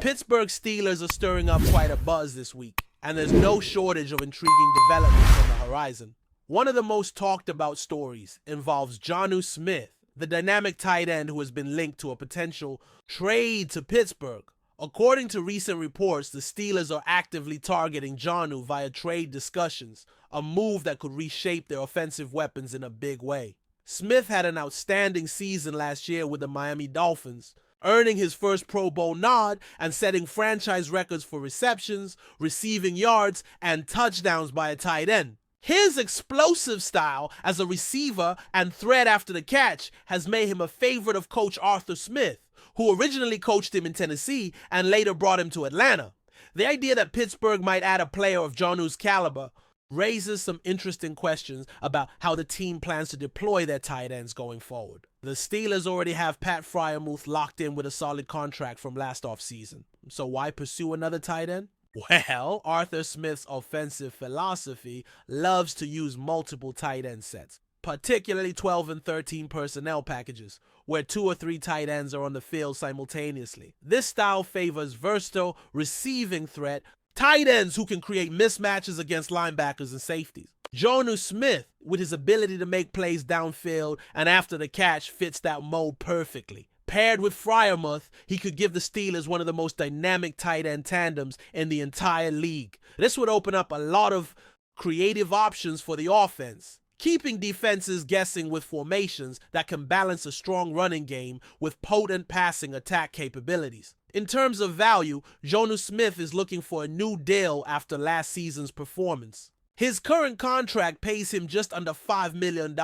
Pittsburgh Steelers are stirring up quite a buzz this week, and there's no shortage of intriguing developments on the horizon. One of the most talked about stories involves Jonnu Smith, the dynamic tight end who has been linked to a potential trade to Pittsburgh. According to recent reports, the Steelers are actively targeting Jonnu via trade discussions, a move that could reshape their offensive weapons in a big way. Smith had an outstanding season last year with the Miami Dolphins, earning his first Pro Bowl nod and setting franchise records for receptions, receiving yards, and touchdowns by a tight end. His explosive style as a receiver and threat after the catch has made him a favorite of coach Arthur Smith, who originally coached him in Tennessee and later brought him to Atlanta. The idea that Pittsburgh might add a player of Jonnu's caliber raises some interesting questions about how the team plans to deploy their tight ends going forward. The Steelers already have Pat Freiermuth locked in with a solid contract from last offseason, so why pursue another tight end? Well, Arthur Smith's offensive philosophy loves to use multiple tight end sets, particularly 12 and 13 personnel packages, where 2 or 3 tight ends are on the field simultaneously. This style favors versatile receiving threat tight ends who can create mismatches against linebackers and safeties. Jonnu Smith, with his ability to make plays downfield and after the catch, fits that mold perfectly. Paired with Freiermuth, he could give the Steelers one of the most dynamic tight end tandems in the entire league. This would open up a lot of creative options for the offense, keeping defenses guessing with formations that can balance a strong running game with potent passing attack capabilities. In terms of value, Jonnu Smith is looking for a new deal after last season's performance. His current contract pays him just under $5 million,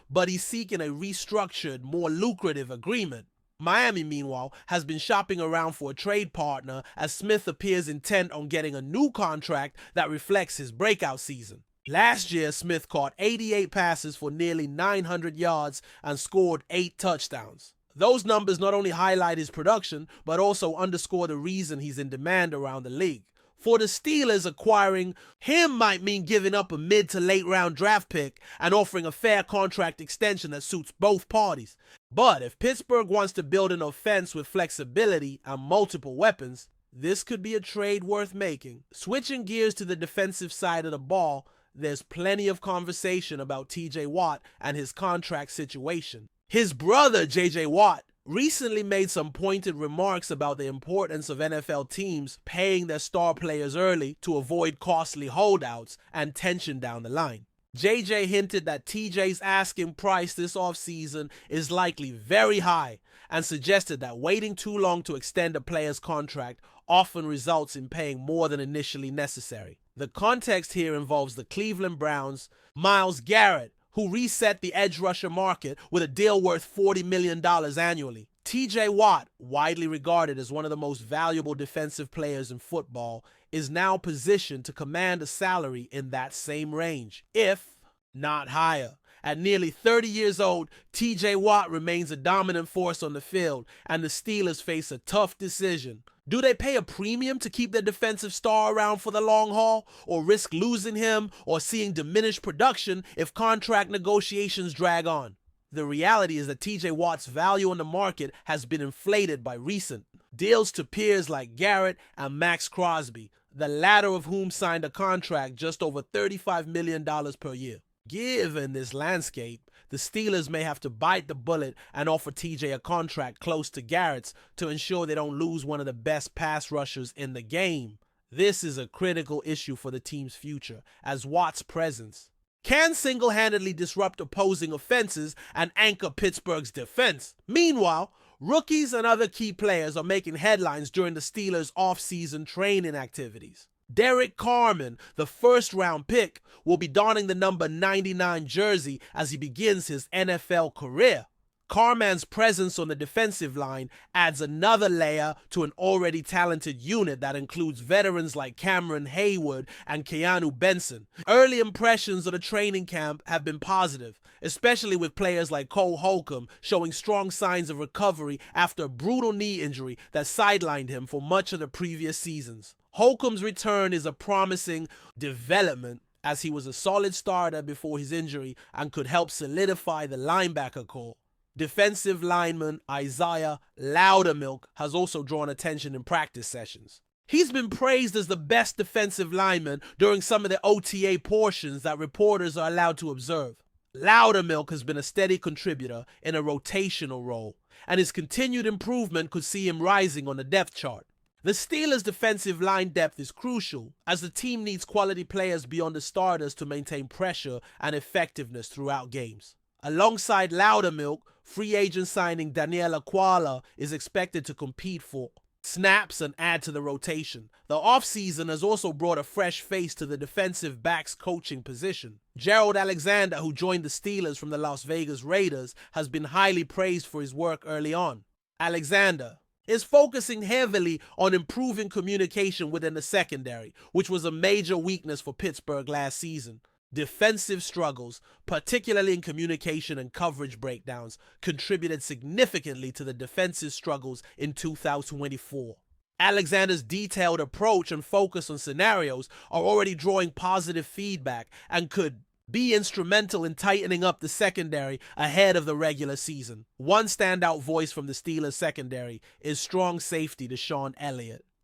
but he's seeking a restructured, more lucrative agreement. Miami, meanwhile, has been shopping around for a trade partner as Smith appears intent on getting a new contract that reflects his breakout season. Last year, Smith caught 88 passes for nearly 900 yards and scored 8 touchdowns. Those numbers not only highlight his production, but also underscore the reason he's in demand around the league. For the Steelers, acquiring him might mean giving up a mid to late round draft pick and offering a fair contract extension that suits both parties. But if Pittsburgh wants to build an offense with flexibility and multiple weapons, this could be a trade worth making. Switching gears to the defensive side of the ball, there's plenty of conversation about TJ Watt and his contract situation. His brother, JJ Watt, recently made some pointed remarks about the importance of NFL teams paying their star players early to avoid costly holdouts and tension down the line. JJ hinted that TJ's asking price this offseason is likely very high and suggested that waiting too long to extend a player's contract often results in paying more than initially necessary. The context here involves the Cleveland Browns' Myles Garrett, who reset the edge rusher market with a deal worth $40 million annually. TJ Watt, widely regarded as one of the most valuable defensive players in football, is now positioned to command a salary in that same range, if not higher. At nearly 30 years old, TJ Watt remains a dominant force on the field, and the Steelers face a tough decision. Do they pay a premium to keep their defensive star around for the long haul, or risk losing him or seeing diminished production if contract negotiations drag on? The reality is that TJ Watt's value on the market has been inflated by recent deals to peers like Garrett and Max Crosby, the latter of whom signed a contract just over $35 million per year. Given this landscape, the Steelers may have to bite the bullet and offer TJ a contract close to Garrett's to ensure they don't lose one of the best pass rushers in the game. This is a critical issue for the team's future, as Watt's presence can single-handedly disrupt opposing offenses and anchor Pittsburgh's defense. Meanwhile, rookies and other key players are making headlines during the Steelers' off-season training activities. Derek Carman, the first-round pick, will be donning the number 99 jersey as he begins his NFL career. Carman's presence on the defensive line adds another layer to an already talented unit that includes veterans like Cameron Haywood and Keanu Benson. Early impressions of the training camp have been positive, especially with players like Cole Holcomb showing strong signs of recovery after a brutal knee injury that sidelined him for much of the previous seasons. Holcomb's return is a promising development as he was a solid starter before his injury and could help solidify the linebacker core. Defensive lineman Isaiah Loudermilk has also drawn attention in practice sessions. He's been praised as the best defensive lineman during some of the OTA portions that reporters are allowed to observe. Loudermilk has been a steady contributor in a rotational role, and his continued improvement could see him rising on the depth chart. The Steelers' defensive line depth is crucial, as the team needs quality players beyond the starters to maintain pressure and effectiveness throughout games. Alongside Loudermilk, free agent signing Daniel Aquala is expected to compete for snaps and add to the rotation. The offseason has also brought a fresh face to the defensive backs coaching position. Gerald Alexander, who joined the Steelers from the Las Vegas Raiders, has been highly praised for his work early on. Alexander is focusing heavily on improving communication within the secondary, which was a major weakness for Pittsburgh last season. Defensive struggles, particularly in communication and coverage breakdowns, contributed significantly to the defensive struggles in 2024. Alexander's detailed approach and focus on scenarios are already drawing positive feedback and could be instrumental in tightening up the secondary ahead of the regular season. One standout voice from the Steelers secondary is strong safety DESHAUN.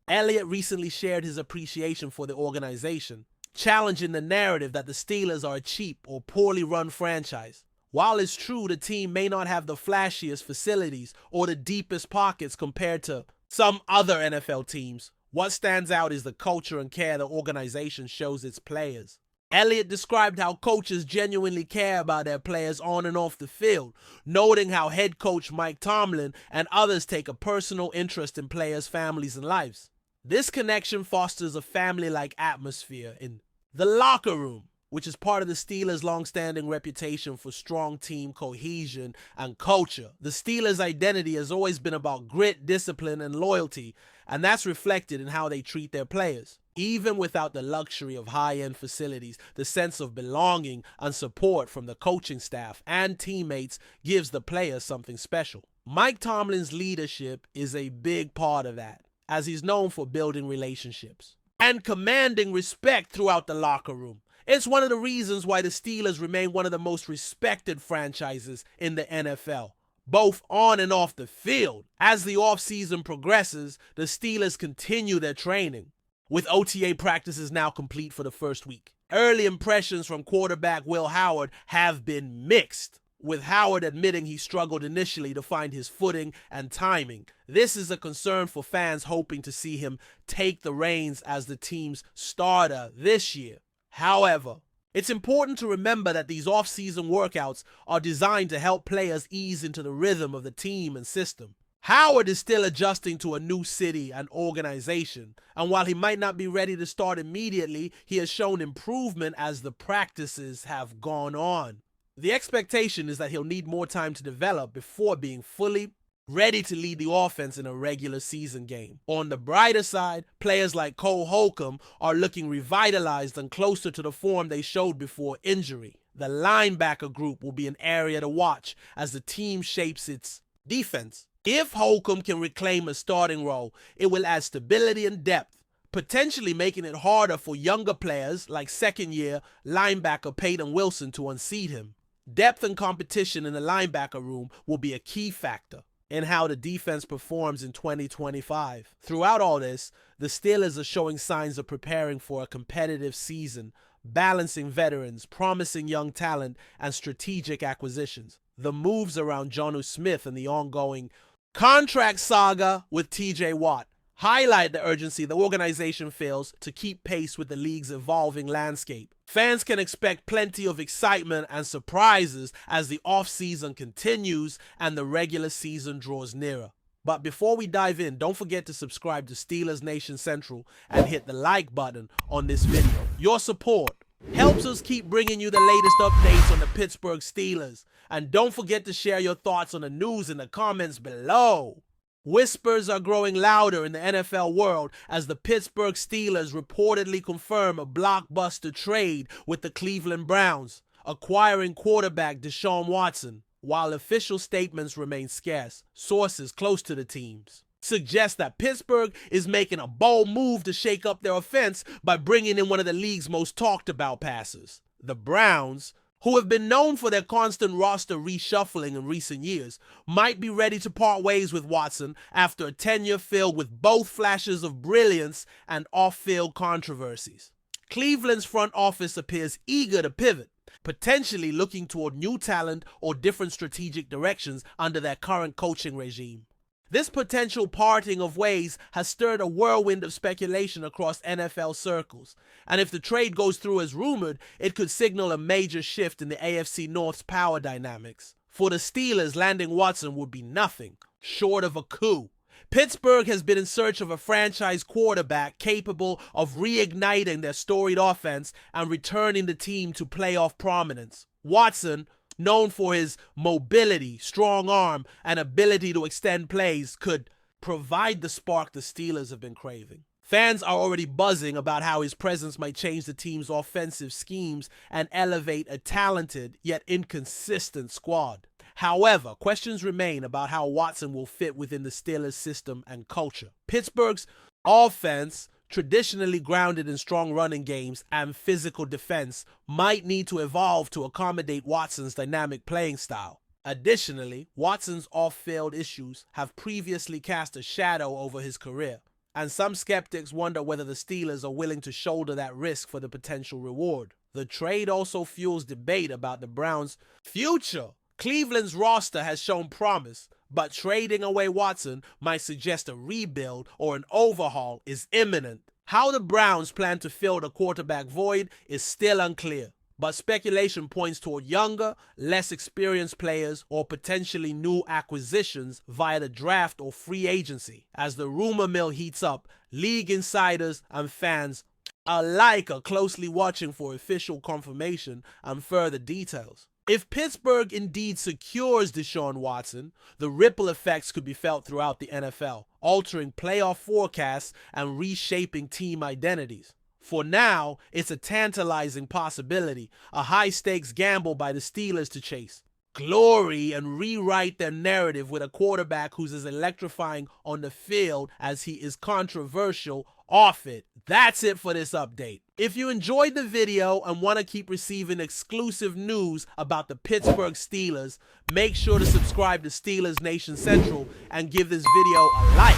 Elliott recently shared his appreciation for the organization, challenging the narrative that the Steelers are a cheap or poorly run franchise. While it's true the team may not have the flashiest facilities or the deepest pockets compared to some other NFL teams, what stands out is the culture and care the organization shows its players. Elliott described how coaches genuinely care about their players on and off the field, noting how head coach Mike Tomlin and others take a personal interest in players' families and lives. This connection fosters a family-like atmosphere in the locker room, which is part of the Steelers' long-standing reputation for strong team cohesion and culture. The Steelers' identity has always been about grit, discipline, and loyalty, and that's reflected in how they treat their players. Even without the luxury of high-end facilities, the sense of belonging and support from the coaching staff and teammates gives the players something special. Mike Tomlin's leadership is a big part of that, as he's known for building relationships and commanding respect throughout the locker room. It's one of the reasons why the Steelers remain one of the most respected franchises in the NFL, both on and off the field. As the offseason progresses, the Steelers continue their training, with OTA practices now complete for the first week. Early impressions from quarterback Will Howard have been mixed, with Howard admitting he struggled initially to find his footing and timing. This is a concern for fans hoping to see him take the reins as the team's starter this year. However, it's important to remember that these off-season workouts are designed to help players ease into the rhythm of the team and system. Howard is still adjusting to a new city and organization, and while he might not be ready to start immediately, he has shown improvement as the practices have gone on. The expectation is that he'll need more time to develop before being fully ready to lead the offense in a regular season game. On the brighter side, players like Cole Holcomb are looking revitalized and closer to the form they showed before injury. The linebacker group will be an area to watch as the team shapes its defense. If Holcomb can reclaim a starting role, it will add stability and depth, potentially making it harder for younger players like second-year linebacker Peyton Wilson to unseat him. Depth and competition in the linebacker room will be a key factor in how the defense performs in 2025. Throughout all this, the Steelers are showing signs of preparing for a competitive season, balancing veterans, promising young talent, and strategic acquisitions. The moves around Jonnu Smith and the ongoing contract saga with TJ Watt highlight the urgency the organization feels to keep pace with the league's evolving landscape. Fans can expect plenty of excitement and surprises as the offseason continues and the regular season draws nearer. But before we dive in, don't forget to subscribe to Steelers Nation Central and hit the like button on this video. Your support helps us keep bringing you the latest updates on the Pittsburgh Steelers. And don't forget to share your thoughts on the news in the comments below. Whispers are growing louder in the NFL world as the Pittsburgh Steelers reportedly confirm a blockbuster trade with the Cleveland Browns, acquiring quarterback Deshaun Watson. While official statements remain scarce, sources close to the teams suggest that Pittsburgh is making a bold move to shake up their offense by bringing in one of the league's most talked about passers. The Browns, who have been known for their constant roster reshuffling in recent years, might be ready to part ways with Watson after a tenure filled with both flashes of brilliance and off-field controversies. Cleveland's front office appears eager to pivot, potentially looking toward new talent or different strategic directions under their current coaching regime. This potential parting of ways has stirred a whirlwind of speculation across NFL circles, and if the trade goes through as rumored, it could signal a major shift in the AFC North's power dynamics. For the Steelers, landing Watson would be nothing short of a coup. Pittsburgh has been in search of a franchise quarterback capable of reigniting their storied offense and returning the team to playoff prominence. Watson, known for his mobility, strong arm, and ability to extend plays, could provide the spark the Steelers have been craving. Fans are already buzzing about how his presence might change the team's offensive schemes and elevate a talented yet inconsistent squad. However, questions remain about how Watson will fit within the Steelers' system and culture. Pittsburgh's offense, traditionally grounded in strong running games and physical defense, might need to evolve to accommodate Watson's dynamic playing style. Additionally, Watson's off-field issues have previously cast a shadow over his career, and some skeptics wonder whether the Steelers are willing to shoulder that risk for the potential reward. The trade also fuels debate about the Browns' future. Cleveland's roster has shown promise, but trading away Watson might suggest a rebuild or an overhaul is imminent. How the Browns plan to fill the quarterback void is still unclear, but speculation points toward younger, less experienced players or potentially new acquisitions via the draft or free agency. As the rumor mill heats up, league insiders and fans alike are closely watching for official confirmation and further details. If Pittsburgh indeed secures Deshaun Watson, the ripple effects could be felt throughout the NFL, altering playoff forecasts and reshaping team identities. For now, it's a tantalizing possibility, a high-stakes gamble by the Steelers to chase glory and rewrite their narrative with a quarterback who's as electrifying on the field as he is controversial off it. That's it for this update. If you enjoyed the video and want to keep receiving exclusive news about the Pittsburgh Steelers, make sure to subscribe to Steelers Nation Central and give this video a like.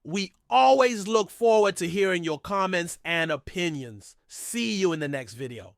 We always look forward to hearing your comments and opinions. See you in the next video.